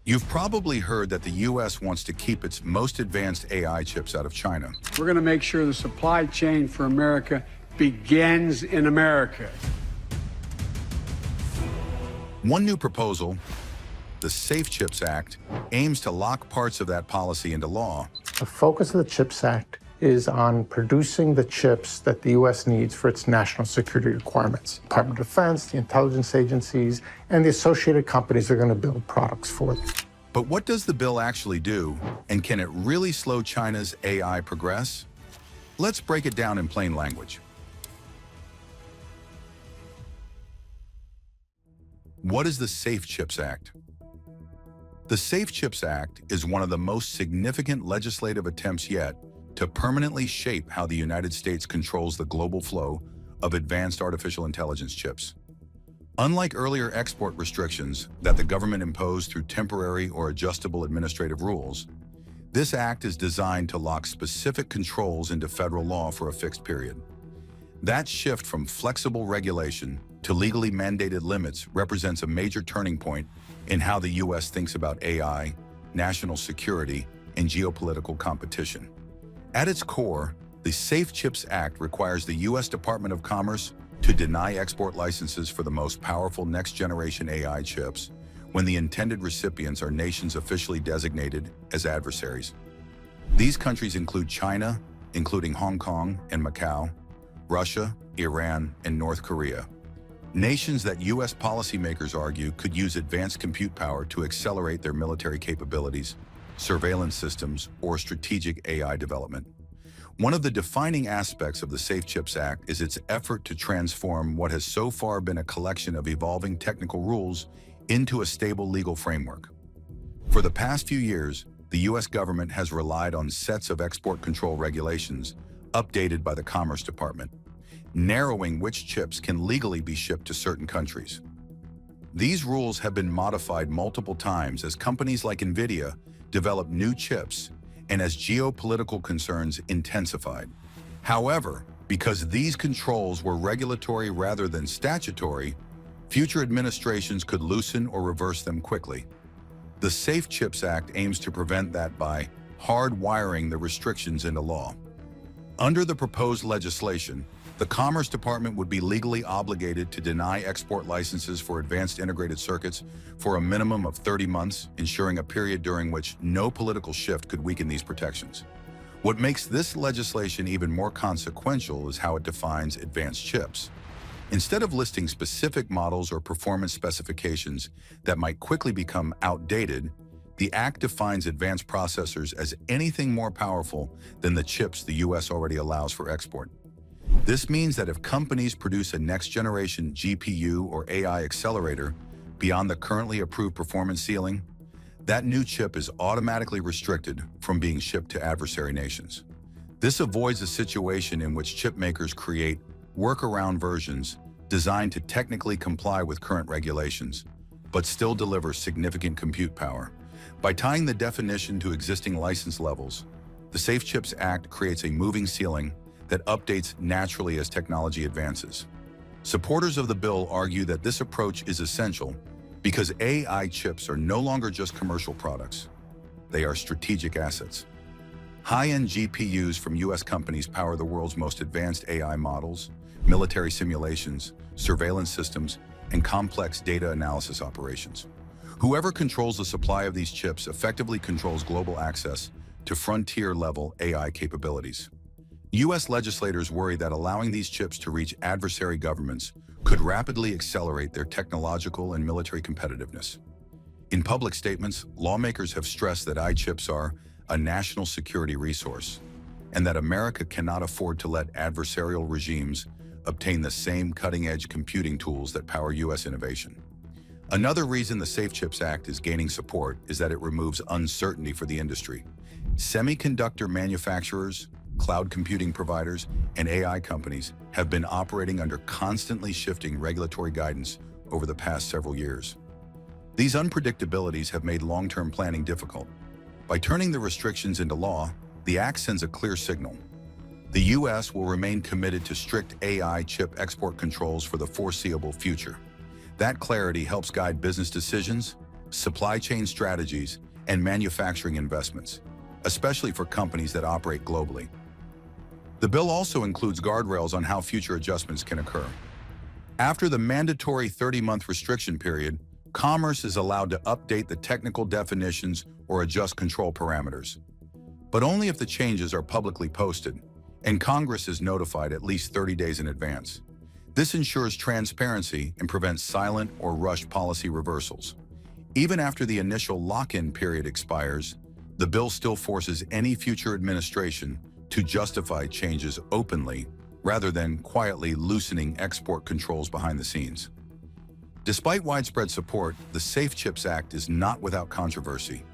You've probably heard that the U.S. wants to keep its most advanced AI chips out of China. We're going to make sure the supply chain for America begins in America. One new proposal, the Safe Chips Act, aims to lock parts of that policy into law. The focus of the CHIPS Act is on producing the chips that the U.S. needs for its national security requirements. Department of Defense, the intelligence agencies, and the associated companies are going to build products for them. But what does the bill actually do, and can it really slow China's AI progress? Let's break it down in plain language. What is the Safe Chips Act? The Safe Chips Act is one of the most significant legislative attempts yet to permanently shape how the United States controls the global flow of advanced artificial intelligence chips. Unlike earlier export restrictions that the government imposed through temporary or adjustable administrative rules, this act is designed to lock specific controls into federal law for a fixed period. That shift from flexible regulation to legally mandated limits represents a major turning point in how the U.S. thinks about AI, national security, and geopolitical competition. At its core, the Safe Chips Act requires the U.S. Department of Commerce to deny export licenses for the most powerful next-generation AI chips when the intended recipients are nations officially designated as adversaries. These countries include China, including Hong Kong and Macau, Russia, Iran, and North Korea. Nations that U.S. policymakers argue could use advanced compute power to accelerate their military capabilities, surveillance systems, or strategic AI development. One of the defining aspects of the Safe Chips Act is its effort to transform what has so far been a collection of evolving technical rules into a stable legal framework. For the past few years, the U.S. government has relied on sets of export control regulations updated by the Commerce Department, narrowing which chips can legally be shipped to certain countries. These rules have been modified multiple times as companies like NVIDIA develop new chips and as geopolitical concerns intensified. However, because these controls were regulatory rather than statutory, future administrations could loosen or reverse them quickly. The Safe Chips Act aims to prevent that by hardwiring the restrictions into law. Under the proposed legislation, the Commerce Department would be legally obligated to deny export licenses for advanced integrated circuits for a minimum of 30 months, ensuring a period during which no political shift could weaken these protections. What makes this legislation even more consequential is how it defines advanced chips. Instead of listing specific models or performance specifications that might quickly become outdated, the Act defines advanced processors as anything more powerful than the chips the U.S. already allows for export. This means that if companies produce a next-generation GPU or AI accelerator beyond the currently approved performance ceiling, that new chip is automatically restricted from being shipped to adversary nations. This avoids a situation in which chip makers create workaround versions designed to technically comply with current regulations, but still deliver significant compute power. By tying the definition to existing license levels, the Safe Chips Act creates a moving ceiling that updates naturally as technology advances. Supporters of the bill argue that this approach is essential because AI chips are no longer just commercial products. They are strategic assets. High-end GPUs from U.S. companies power the world's most advanced AI models, military simulations, surveillance systems, and complex data analysis operations. Whoever controls the supply of these chips effectively controls global access to frontier-level AI capabilities. U.S. legislators worry that allowing these chips to reach adversary governments could rapidly accelerate their technological and military competitiveness. In public statements, lawmakers have stressed that AI chips are a national security resource, and that America cannot afford to let adversarial regimes obtain the same cutting-edge computing tools that power U.S. innovation. Another reason the Safe Chips Act is gaining support is that it removes uncertainty for the industry. Semiconductor manufacturers, cloud computing providers, and AI companies have been operating under constantly shifting regulatory guidance over the past several years. These unpredictabilities have made long-term planning difficult. By turning the restrictions into law, the Act sends a clear signal. The U.S. will remain committed to strict AI chip export controls for the foreseeable future. That clarity helps guide business decisions, supply chain strategies, and manufacturing investments, especially for companies that operate globally. The bill also includes guardrails on how future adjustments can occur. After the mandatory 30-month restriction period, commerce is allowed to update the technical definitions or adjust control parameters, but only if the changes are publicly posted and Congress is notified at least 30 days in advance. This ensures transparency and prevents silent or rushed policy reversals. Even after the initial lock-in period expires, the bill still forces any future administration to justify changes openly rather than quietly loosening export controls behind the scenes. Despite widespread support, the Safe Chips Act is not without controversy.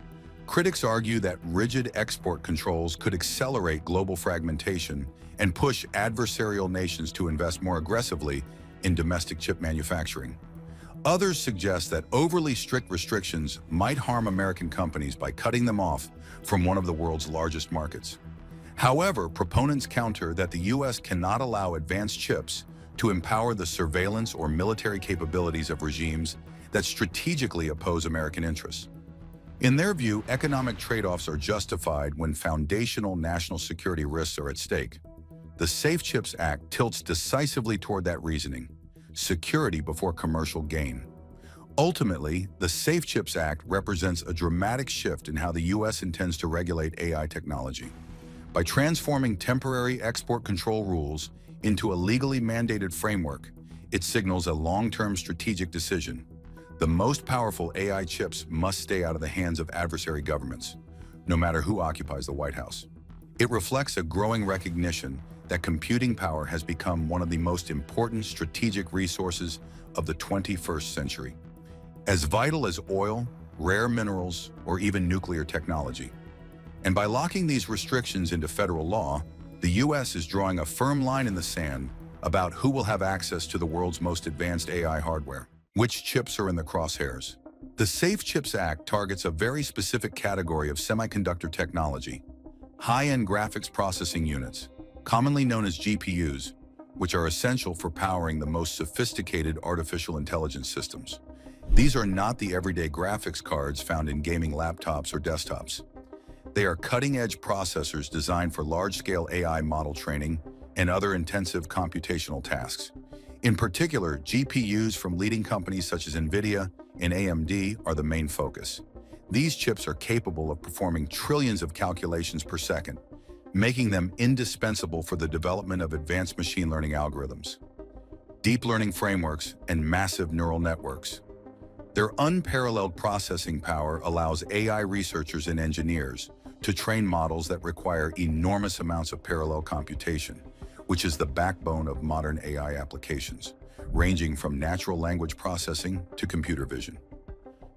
Critics argue that rigid export controls could accelerate global fragmentation and push adversarial nations to invest more aggressively in domestic chip manufacturing. Others suggest that overly strict restrictions might harm American companies by cutting them off from one of the world's largest markets. However, proponents counter that the U.S. cannot allow advanced chips to empower the surveillance or military capabilities of regimes that strategically oppose American interests. In their view, economic trade-offs are justified when foundational national security risks are at stake. The Safe Chips Act tilts decisively toward that reasoning: security before commercial gain. Ultimately, the Safe Chips Act represents a dramatic shift in how the U.S. intends to regulate AI technology. By transforming temporary export control rules into a legally mandated framework, it signals a long-term strategic decision. The most powerful AI chips must stay out of the hands of adversary governments, no matter who occupies the White House. It reflects a growing recognition that computing power has become one of the most important strategic resources of the 21st century, as vital as oil, rare minerals, or even nuclear technology. And by locking these restrictions into federal law, the U.S. is drawing a firm line in the sand about who will have access to the world's most advanced AI hardware. Which chips are in the crosshairs? The Safe Chips Act targets a very specific category of semiconductor technology: high-end graphics processing units, commonly known as GPUs, which are essential for powering the most sophisticated artificial intelligence systems. These are not the everyday graphics cards found in gaming laptops or desktops. They are cutting-edge processors designed for large-scale AI model training and other intensive computational tasks. In particular, GPUs from leading companies such as NVIDIA and AMD are the main focus. These chips are capable of performing trillions of calculations per second, making them indispensable for the development of advanced machine learning algorithms, deep learning frameworks, and massive neural networks. Their unparalleled processing power allows AI researchers and engineers to train models that require enormous amounts of parallel computation, which is the backbone of modern AI applications, ranging from natural language processing to computer vision.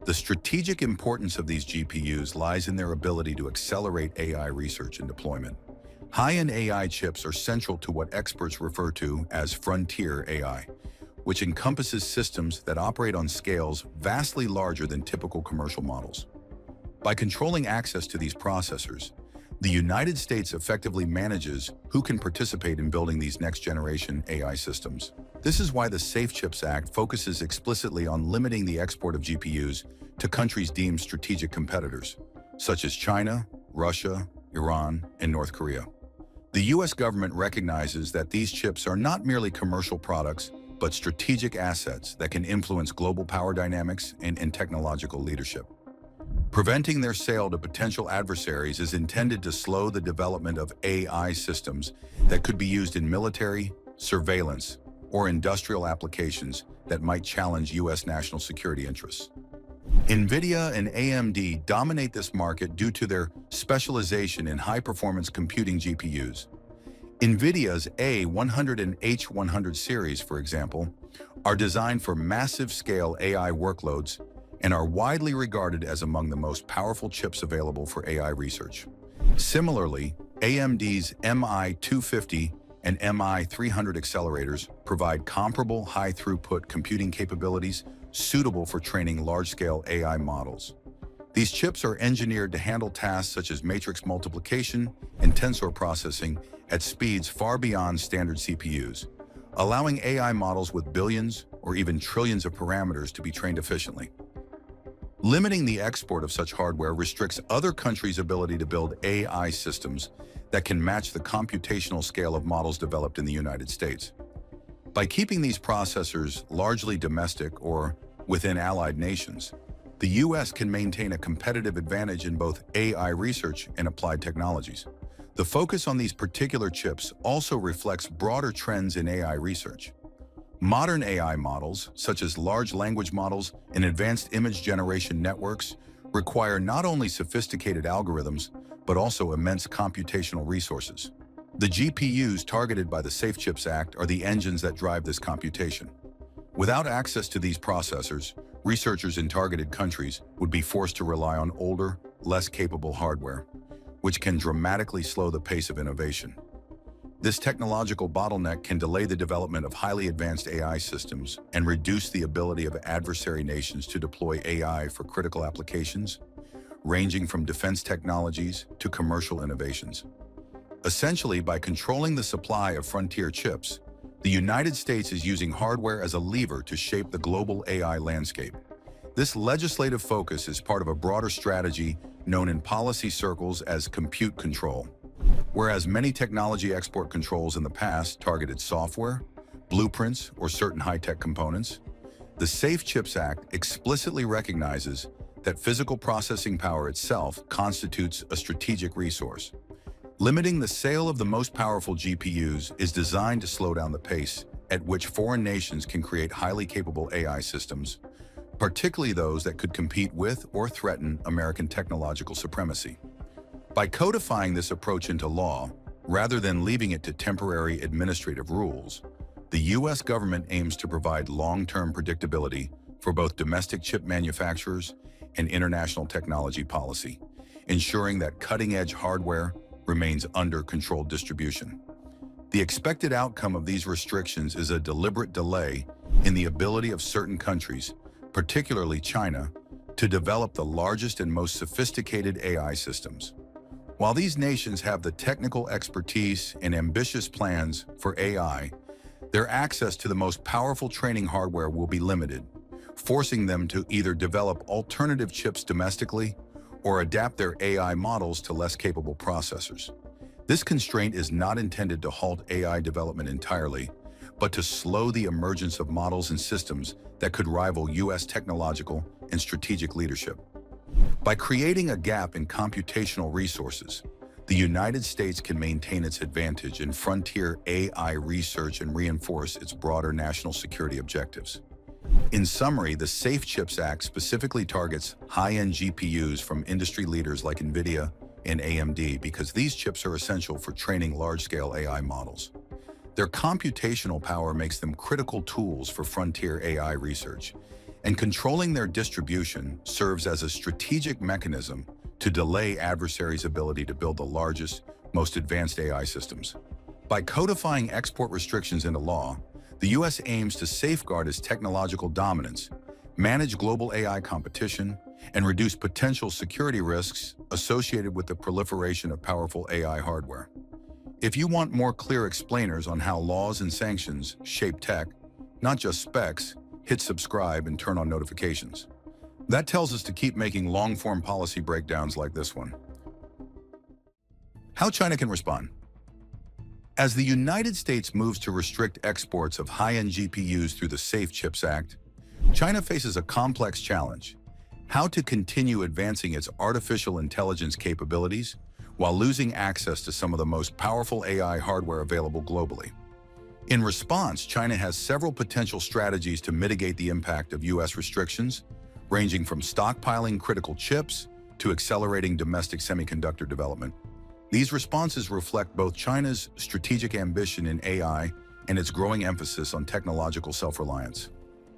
The strategic importance of these GPUs lies in their ability to accelerate AI research and deployment. High-end AI chips are central to what experts refer to as frontier AI, which encompasses systems that operate on scales vastly larger than typical commercial models. By controlling access to these processors, the United States effectively manages who can participate in building these next-generation AI systems. This is why the Safe Chips Act focuses explicitly on limiting the export of GPUs to countries deemed strategic competitors, such as China, Russia, Iran, and North Korea. The U.S. government recognizes that these chips are not merely commercial products, but strategic assets that can influence global power dynamics and technological leadership. Preventing their sale to potential adversaries is intended to slow the development of AI systems that could be used in military, surveillance, or industrial applications that might challenge U.S. national security interests. NVIDIA and AMD dominate this market due to their specialization in high-performance computing GPUs. NVIDIA's A100 and H100 series, for example, are designed for massive-scale AI workloads and are widely regarded as among the most powerful chips available for AI research. Similarly, AMD's MI250 and MI300 accelerators provide comparable high-throughput computing capabilities suitable for training large-scale AI models. These chips are engineered to handle tasks such as matrix multiplication and tensor processing at speeds far beyond standard CPUs, allowing AI models with billions or even trillions of parameters to be trained efficiently. Limiting the export of such hardware restricts other countries' ability to build AI systems that can match the computational scale of models developed in the United States. By keeping these processors largely domestic or within allied nations, the U.S. can maintain a competitive advantage in both AI research and applied technologies. The focus on these particular chips also reflects broader trends in AI research. Modern AI models, such as large language models and advanced image generation networks, require not only sophisticated algorithms, but also immense computational resources. The GPUs targeted by the Safe Chips Act are the engines that drive this computation. Without access to these processors, researchers in targeted countries would be forced to rely on older, less capable hardware, which can dramatically slow the pace of innovation. This technological bottleneck can delay the development of highly advanced AI systems and reduce the ability of adversary nations to deploy AI for critical applications, ranging from defense technologies to commercial innovations. Essentially, by controlling the supply of frontier chips, the United States is using hardware as a lever to shape the global AI landscape. This legislative focus is part of a broader strategy known in policy circles as compute control. Whereas many technology export controls in the past targeted software, blueprints, or certain high-tech components, the Safe Chips Act explicitly recognizes that physical processing power itself constitutes a strategic resource. Limiting the sale of the most powerful GPUs is designed to slow down the pace at which foreign nations can create highly capable AI systems, particularly those that could compete with or threaten American technological supremacy. By codifying this approach into law, rather than leaving it to temporary administrative rules, the U.S. government aims to provide long-term predictability for both domestic chip manufacturers and international technology policy, ensuring that cutting-edge hardware remains under controlled distribution. The expected outcome of these restrictions is a deliberate delay in the ability of certain countries, particularly China, to develop the largest and most sophisticated AI systems. While these nations have the technical expertise and ambitious plans for AI, their access to the most powerful training hardware will be limited, forcing them to either develop alternative chips domestically or adapt their AI models to less capable processors. This constraint is not intended to halt AI development entirely, but to slow the emergence of models and systems that could rival U.S. technological and strategic leadership. By creating a gap in computational resources, the United States can maintain its advantage in frontier AI research and reinforce its broader national security objectives. In summary, the Safe Chips Act specifically targets high-end GPUs from industry leaders like NVIDIA and AMD because these chips are essential for training large-scale AI models. Their computational power makes them critical tools for frontier AI research, and controlling their distribution serves as a strategic mechanism to delay adversaries' ability to build the largest, most advanced AI systems. By codifying export restrictions into law, the U.S. aims to safeguard its technological dominance, manage global AI competition, and reduce potential security risks associated with the proliferation of powerful AI hardware. If you want more clear explainers on how laws and sanctions shape tech, not just specs, hit subscribe and turn on notifications. That tells us to keep making long-form policy breakdowns like this one. How China can respond. As the United States moves to restrict exports of high-end GPUs through the Safe Chips Act, China faces a complex challenge: how to continue advancing its artificial intelligence capabilities while losing access to some of the most powerful AI hardware available globally. In response, China has several potential strategies to mitigate the impact of U.S. restrictions, ranging from stockpiling critical chips to accelerating domestic semiconductor development. These responses reflect both China's strategic ambition in AI and its growing emphasis on technological self-reliance.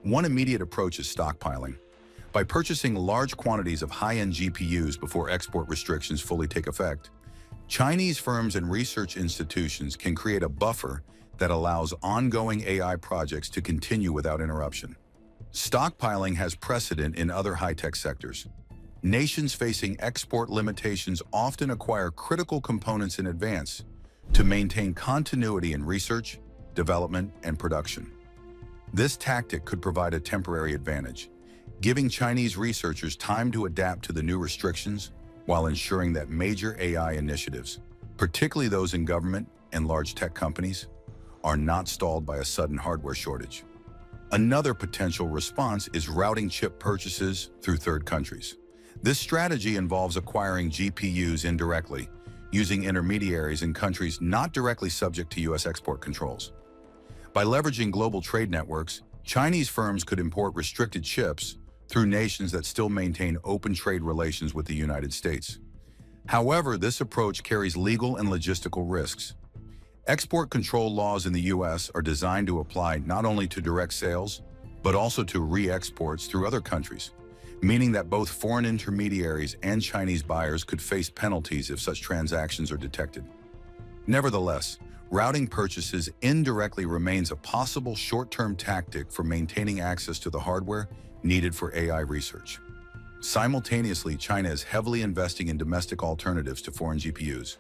One immediate approach is stockpiling. By purchasing large quantities of high-end GPUs before export restrictions fully take effect, Chinese firms and research institutions can create a buffer that allows ongoing AI projects to continue without interruption. Stockpiling has precedent in other high-tech sectors. Nations facing export limitations often acquire critical components in advance to maintain continuity in research, development, and production. This tactic could provide a temporary advantage, giving Chinese researchers time to adapt to the new restrictions while ensuring that major AI initiatives, particularly those in government and large tech companies, are not stalled by a sudden hardware shortage. Another potential response is routing chip purchases through third countries. This strategy involves acquiring GPUs indirectly, using intermediaries in countries not directly subject to U.S. export controls. By leveraging global trade networks, Chinese firms could import restricted chips through nations that still maintain open trade relations with the United States. However, this approach carries legal and logistical risks. Export control laws in the U.S. are designed to apply not only to direct sales, but also to re-exports through other countries, meaning that both foreign intermediaries and Chinese buyers could face penalties if such transactions are detected. Nevertheless, routing purchases indirectly remains a possible short-term tactic for maintaining access to the hardware needed for AI research. Simultaneously, China is heavily investing in domestic alternatives to foreign GPUs.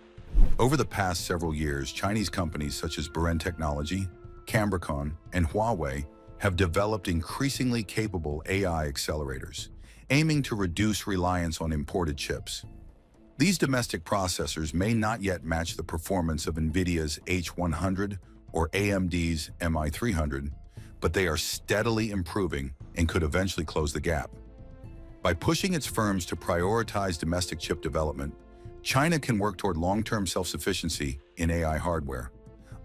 Over the past several years, Chinese companies such as Bren Technology, Cambricon, and Huawei have developed increasingly capable AI accelerators, aiming to reduce reliance on imported chips. These domestic processors may not yet match the performance of NVIDIA's H100 or AMD's MI300, but they are steadily improving and could eventually close the gap. By pushing its firms to prioritize domestic chip development, China can work toward long-term self-sufficiency in AI hardware,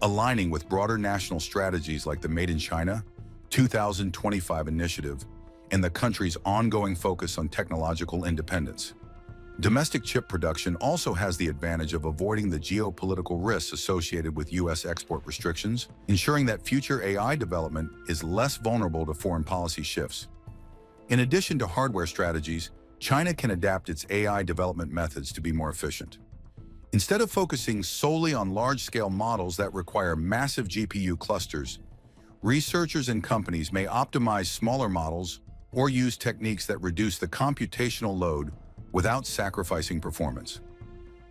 aligning with broader national strategies like the Made in China 2025 initiative and the country's ongoing focus on technological independence. Domestic chip production also has the advantage of avoiding the geopolitical risks associated with U.S. export restrictions, ensuring that future AI development is less vulnerable to foreign policy shifts. In addition to hardware strategies, China can adapt its AI development methods to be more efficient. Instead of focusing solely on large-scale models that require massive GPU clusters, researchers and companies may optimize smaller models or use techniques that reduce the computational load without sacrificing performance.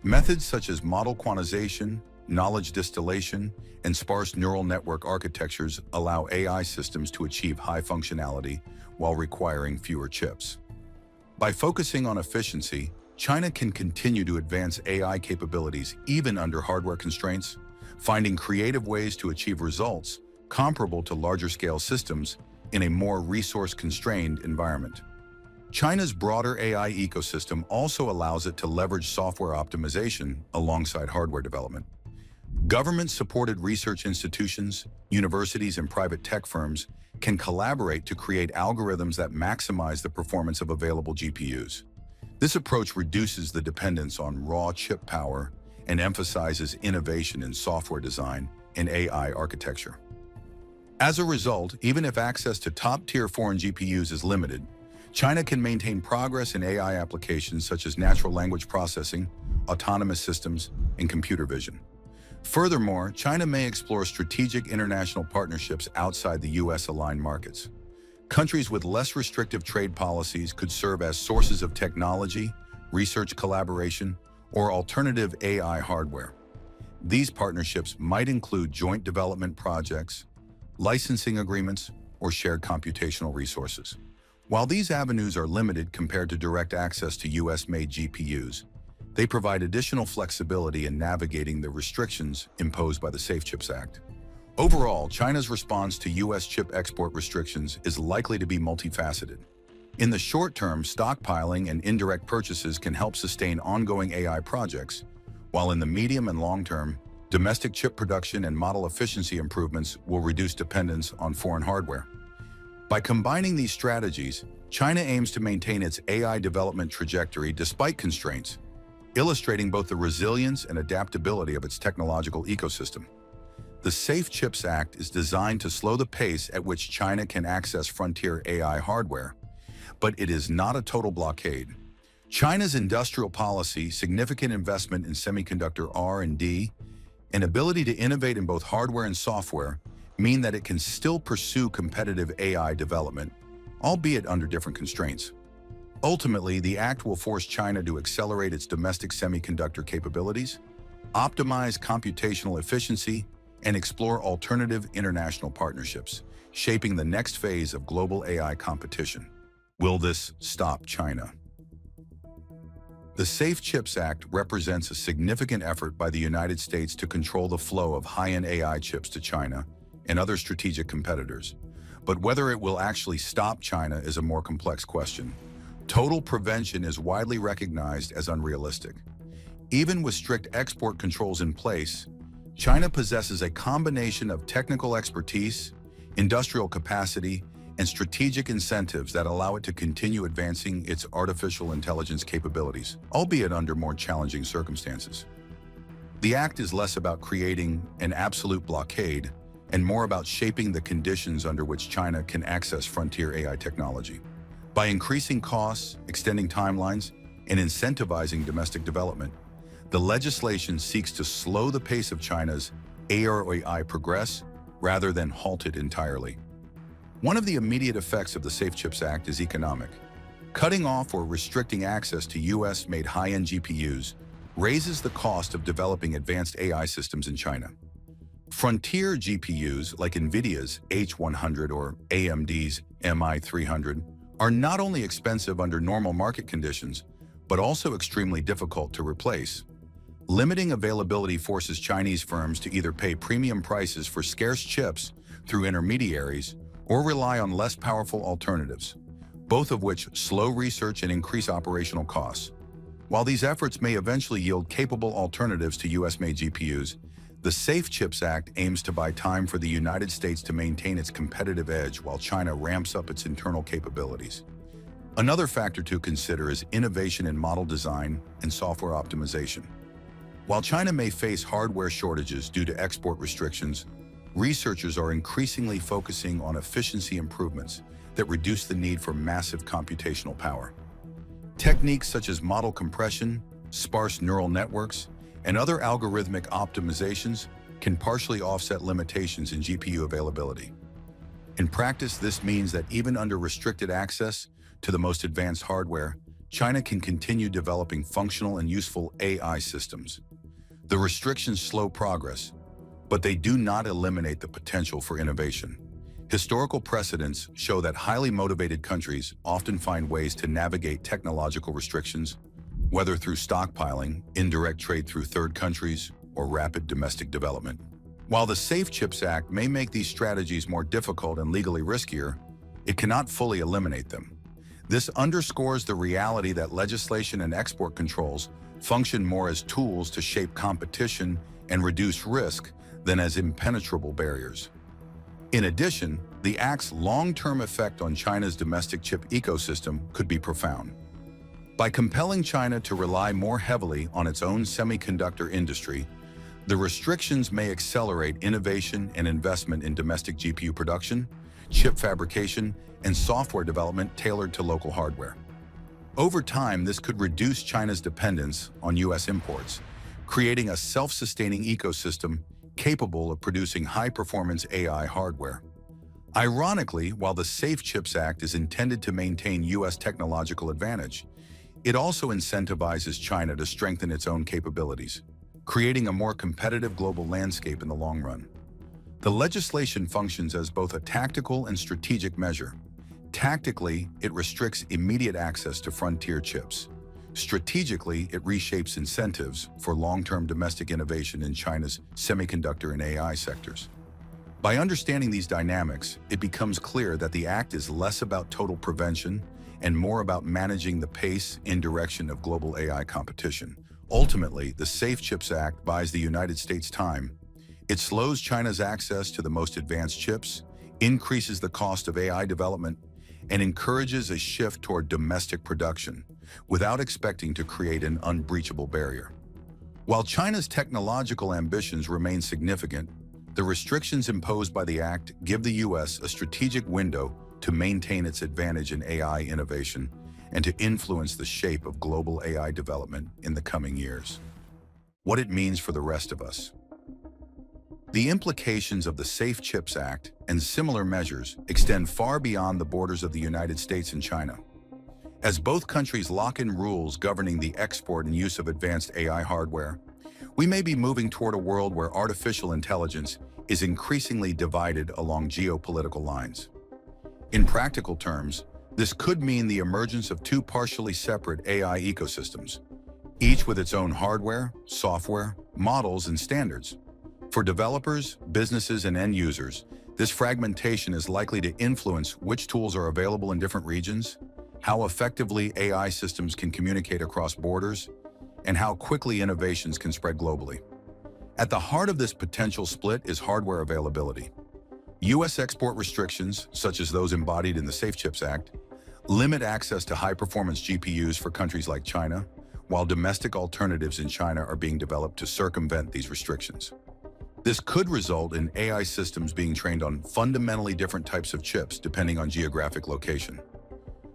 Methods such as model quantization, knowledge distillation, and sparse neural network architectures allow AI systems to achieve high functionality while requiring fewer chips. By focusing on efficiency, China can continue to advance AI capabilities even under hardware constraints, finding creative ways to achieve results comparable to larger-scale systems in a more resource-constrained environment. China's broader AI ecosystem also allows it to leverage software optimization alongside hardware development. Government-supported research institutions, universities, and private tech firms can collaborate to create algorithms that maximize the performance of available GPUs. This approach reduces the dependence on raw chip power and emphasizes innovation in software design and AI architecture. As a result, even if access to top-tier foreign GPUs is limited, China can maintain progress in AI applications such as natural language processing, autonomous systems, and computer vision. Furthermore, China may explore strategic international partnerships outside the U.S.-aligned markets. Countries with less restrictive trade policies could serve as sources of technology, research collaboration, or alternative AI hardware. These partnerships might include joint development projects, licensing agreements, or shared computational resources. While these avenues are limited compared to direct access to U.S.-made GPUs, they provide additional flexibility in navigating the restrictions imposed by the Safe Chips Act. Overall, China's response to U.S. chip export restrictions is likely to be multifaceted. In the short term, stockpiling and indirect purchases can help sustain ongoing AI projects, while in the medium and long term, domestic chip production and model efficiency improvements will reduce dependence on foreign hardware. By combining these strategies, China aims to maintain its AI development trajectory despite constraints, illustrating both the resilience and adaptability of its technological ecosystem. The Safe Chips Act is designed to slow the pace at which China can access frontier AI hardware, but it is not a total blockade. China's industrial policy, significant investment in semiconductor R&D, and ability to innovate in both hardware and software mean that it can still pursue competitive AI development, albeit under different constraints. Ultimately, the act will force China to accelerate its domestic semiconductor capabilities, optimize computational efficiency, and explore alternative international partnerships, shaping the next phase of global AI competition. Will this stop China? The Safe Chips Act represents a significant effort by the United States to control the flow of high-end AI chips to China and other strategic competitors. But whether it will actually stop China is a more complex question. Total prevention is widely recognized as unrealistic. Even with strict export controls in place, China possesses a combination of technical expertise, industrial capacity, and strategic incentives that allow it to continue advancing its artificial intelligence capabilities, albeit under more challenging circumstances. The act is less about creating an absolute blockade and more about shaping the conditions under which China can access frontier AI technology. By increasing costs, extending timelines, and incentivizing domestic development, the legislation seeks to slow the pace of China's AI progress rather than halt it entirely. One of the immediate effects of the Safe Chips Act is economic. Cutting off or restricting access to US-made high-end GPUs raises the cost of developing advanced AI systems in China. Frontier GPUs like NVIDIA's H100 or AMD's MI300 are not only expensive under normal market conditions, but also extremely difficult to replace. Limiting availability forces Chinese firms to either pay premium prices for scarce chips through intermediaries or rely on less powerful alternatives, both of which slow research and increase operational costs. While these efforts may eventually yield capable alternatives to US-made GPUs, the Safe Chips Act aims to buy time for the United States to maintain its competitive edge while China ramps up its internal capabilities. Another factor to consider is innovation in model design and software optimization. While China may face hardware shortages due to export restrictions, researchers are increasingly focusing on efficiency improvements that reduce the need for massive computational power. Techniques such as model compression, sparse neural networks, and other algorithmic optimizations can partially offset limitations in GPU availability. In practice, this means that even under restricted access to the most advanced hardware, China can continue developing functional and useful AI systems. The restrictions slow progress, but they do not eliminate the potential for innovation. Historical precedents show that highly motivated countries often find ways to navigate technological restrictions, whether through stockpiling, indirect trade through third countries, or rapid domestic development. While the Safe Chips Act may make these strategies more difficult and legally riskier, it cannot fully eliminate them. This underscores the reality that legislation and export controls function more as tools to shape competition and reduce risk than as impenetrable barriers. In addition, the Act's long-term effect on China's domestic chip ecosystem could be profound. By compelling China to rely more heavily on its own semiconductor industry, the restrictions may accelerate innovation and investment in domestic GPU production, chip fabrication, and software development tailored to local hardware. Over time, this could reduce China's dependence on US imports, creating a self-sustaining ecosystem capable of producing high-performance AI hardware. Ironically, while the Safe Chips Act is intended to maintain US technological advantage, it also incentivizes China to strengthen its own capabilities, creating a more competitive global landscape in the long run. The legislation functions as both a tactical and strategic measure. Tactically, it restricts immediate access to frontier chips. Strategically, it reshapes incentives for long-term domestic innovation in China's semiconductor and AI sectors. By understanding these dynamics, it becomes clear that the Act is less about total prevention and more about managing the pace and direction of global AI competition. Ultimately, the Safe Chips Act buys the United States time. It slows China's access to the most advanced chips, increases the cost of AI development, and encourages a shift toward domestic production without expecting to create an unbreachable barrier. While China's technological ambitions remain significant, the restrictions imposed by the Act give the US a strategic window to maintain its advantage in AI innovation and to influence the shape of global AI development in the coming years. What it means for the rest of us. The implications of the Safe Chips Act and similar measures extend far beyond the borders of the United States and China. As both countries lock in rules governing the export and use of advanced AI hardware, we may be moving toward a world where artificial intelligence is increasingly divided along geopolitical lines. In practical terms, This could mean the emergence of two partially separate AI ecosystems, each with its own hardware, software, models, and standards. For developers, businesses, and end users, this fragmentation is likely to influence which tools are available in different regions, how effectively AI systems can communicate across borders, and how quickly innovations can spread globally. At the heart of this potential split is hardware availability. U.S. export restrictions, such as those embodied in the Safe Chips Act, limit access to high-performance GPUs for countries like China, while domestic alternatives in China are being developed to circumvent these restrictions. This could result in AI systems being trained on fundamentally different types of chips depending on geographic location.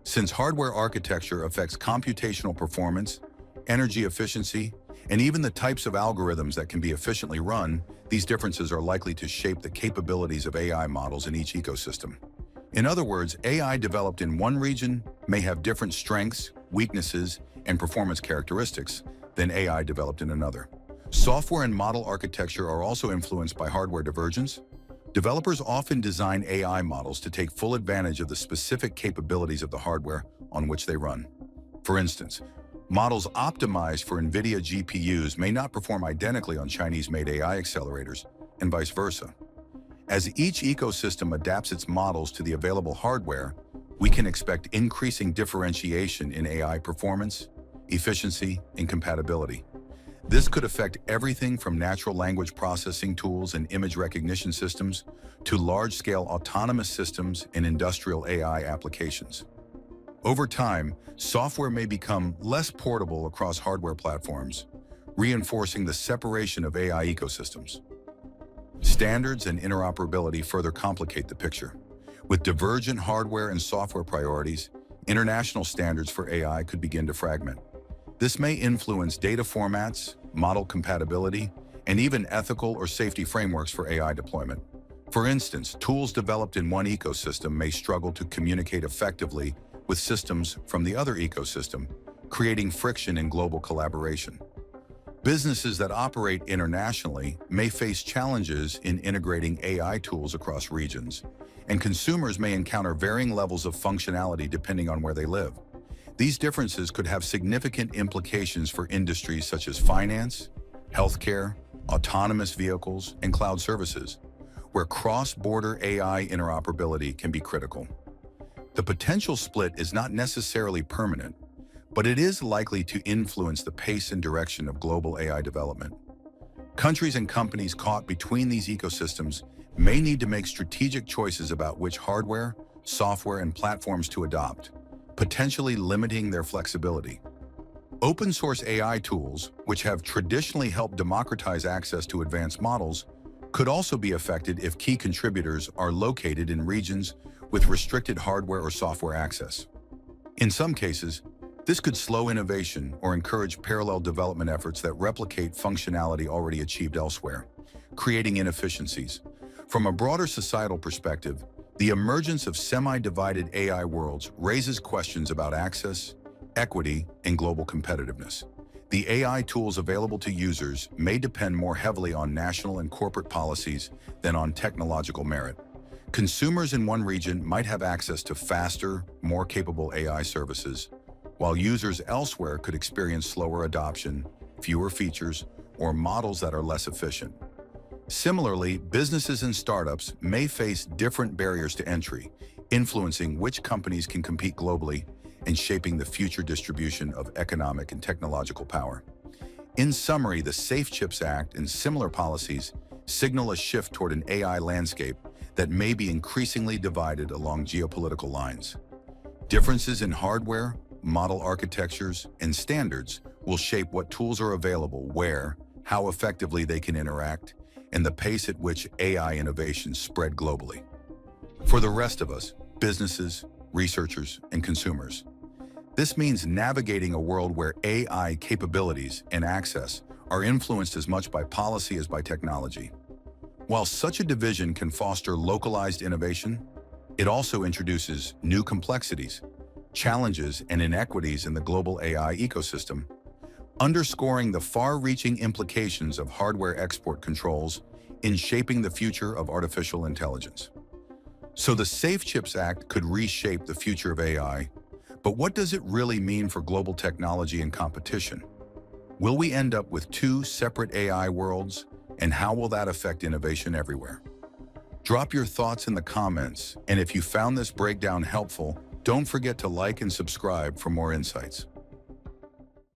Since hardware architecture affects computational performance, energy efficiency, and even the types of algorithms that can be efficiently run, these differences are likely to shape the capabilities of AI models in each ecosystem. In other words, AI developed in one region may have different strengths, weaknesses, and performance characteristics than AI developed in another. Software and model architecture are also influenced by hardware divergence. Developers often design AI models to take full advantage of the specific capabilities of the hardware on which they run. For instance, models optimized for NVIDIA GPUs may not perform identically on Chinese-made AI accelerators, and vice versa. As each ecosystem adapts its models to the available hardware, we can expect increasing differentiation in AI performance, efficiency, and compatibility. This could affect everything from natural language processing tools and image recognition systems to large-scale autonomous systems and industrial AI applications. Over time, software may become less portable across hardware platforms, reinforcing the separation of AI ecosystems. Standards and interoperability further complicate the picture. With divergent hardware and software priorities, international standards for AI could begin to fragment. This may influence data formats, model compatibility, and even ethical or safety frameworks for AI deployment. For instance, tools developed in one ecosystem may struggle to communicate effectively with systems from the other ecosystem, creating friction in global collaboration. Businesses that operate internationally may face challenges in integrating AI tools across regions, and consumers may encounter varying levels of functionality depending on where they live. These differences could have significant implications for industries such as finance, healthcare, autonomous vehicles, and cloud services, where cross-border AI interoperability can be critical. The potential split is not necessarily permanent, but it is likely to influence the pace and direction of global AI development. Countries and companies caught between these ecosystems may need to make strategic choices about which hardware, software, and platforms to adopt, potentially limiting their flexibility. Open-source AI tools, which have traditionally helped democratize access to advanced models, could also be affected if key contributors are located in regions with restricted hardware or software access. In some cases, this could slow innovation or encourage parallel development efforts that replicate functionality already achieved elsewhere, creating inefficiencies. From a broader societal perspective, the emergence of semi-divided AI worlds raises questions about access, equity, and global competitiveness. The AI tools available to users may depend more heavily on national and corporate policies than on technological merit. Consumers in one region might have access to faster, more capable AI services, while users elsewhere could experience slower adoption, fewer features, or models that are less efficient. Similarly, businesses and startups may face different barriers to entry, influencing which companies can compete globally and shaping the future distribution of economic and technological power. In summary, the Safe Chips Act and similar policies signal a shift toward an AI landscape that may be increasingly divided along geopolitical lines. Differences in hardware, model architectures, and standards will shape what tools are available, where, how effectively they can interact, and the pace at which AI innovations spread globally. For the rest of us, businesses, researchers, and consumers, this means navigating a world where AI capabilities and access are influenced as much by policy as by technology. While such a division can foster localized innovation, it also introduces new complexities, challenges, and inequities in the global AI ecosystem, underscoring the far-reaching implications of hardware export controls in shaping the future of artificial intelligence. So the Safe Chips Act could reshape the future of AI, but what does it really mean for global technology and competition? Will we end up with two separate AI worlds, and how will that affect innovation everywhere? Drop your thoughts in the comments, and if you found this breakdown helpful, don't forget to like and subscribe for more insights.